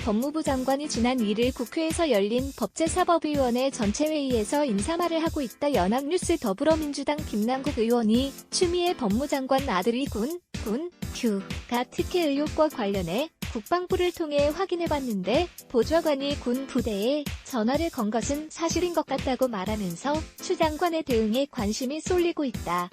법무부 장관이 지난 1일 국회에서 열린 법제사법위원회 전체회의에서 인사말을 하고 있다. 연합뉴스. 더불어민주당 김남국 의원이 추미애 법무장관 아들이 휴가 특혜 의혹과 관련해 국방부를 통해 확인해봤는데 보좌관이 군 부대에 전화를 건 것은 사실인 것 같다고 말하면서 추 장관의 대응에 관심이 쏠리고 있다.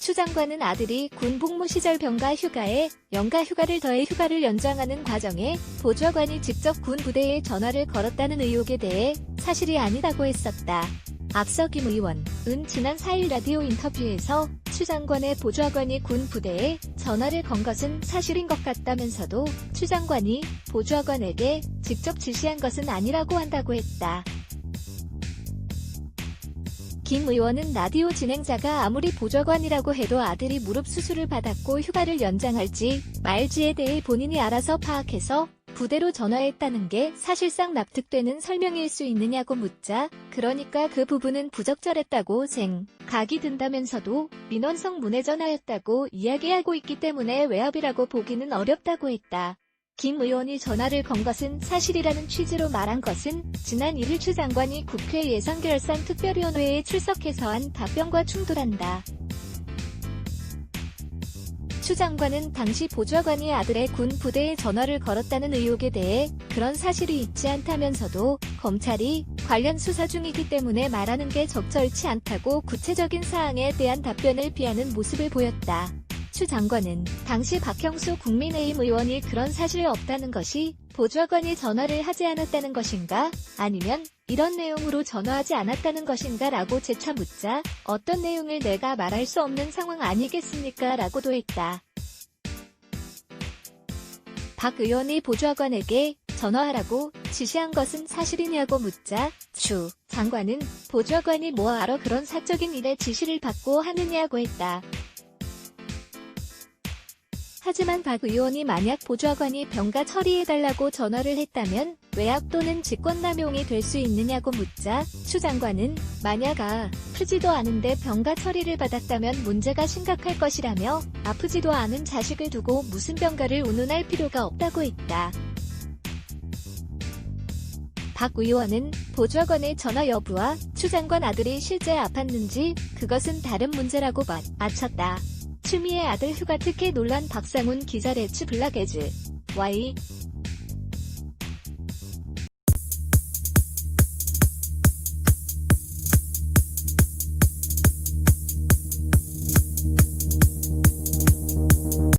추 장관은 아들이 군 복무 시절 병가 휴가에 연가 휴가를 더해 휴가를 연장하는 과정에 보좌관이 직접 군 부대에 전화를 걸었다는 의혹에 대해 사실이 아니다고 했었다. 앞서 김 의원은 지난 4일 라디오 인터뷰에서 추 장관의 보좌관이 군 부대에 전화를 건 것은 사실인 것 같다면서도 추 장관이 보좌관에게 직접 지시한 것은 아니라고 한다고 했다. 김 의원은 라디오 진행자가 아무리 보좌관이라고 해도 아들이 무릎 수술을 받았고 휴가를 연장할지 말지에 대해 본인이 알아서 파악해서 부대로 전화했다는 게 사실상 납득되는 설명일 수 있느냐고 묻자 그러니까 그 부분은 부적절했다고 생각이 든다면서도 민원성 문의 전화였다고 이야기하고 있기 때문에 외압이라고 보기는 어렵다고 했다. 김 의원이 전화를 건 것은 사실이라는 취지로 말한 것은 지난 1일 추 장관이 국회 예산결산 특별위원회에 출석해서 한 답변과 충돌한다. 추 장관은 당시 보좌관이 아들의 군 부대에 전화를 걸었다는 의혹에 대해 그런 사실이 있지 않다면서도 검찰이 관련 수사 중이기 때문에 말하는 게 적절치 않다고 구체적인 사항에 대한 답변을 피하는 모습을 보였다. 추 장관은 당시 박형수 국민의힘 의원이 그런 사실 없다는 것이 보좌관이 전화를 하지 않았다는 것인가 아니면 이런 내용으로 전화하지 않았다는 것인가 라고 재차 묻자 어떤 내용을 내가 말할 수 없는 상황 아니겠습니까 라고도 했다. 박 의원이 보좌관에게 전화하라고 지시한 것은 사실이냐고 묻자 추 장관은 보좌관이 뭐하러 그런 사적인 일에 지시를 받고 하느냐고 했다. 하지만 박 의원이 만약 보좌관이 병가 처리해달라고 전화를 했다면 외압 또는 직권남용이 될 수 있느냐고 묻자 추 장관은 만약 아프지도 않은데 병가 처리를 받았다면 문제가 심각할 것이라며 아프지도 않은 자식을 두고 무슨 병가를 운운할 필요가 없다고 했다. 박 의원은 보좌관의 전화 여부와 추 장관 아들이 실제 아팠는지 그것은 다른 문제라고 맞췄다. 추미애 아들 휴가 특혜 논란 박상훈 기자 레츠 블락에즈 Y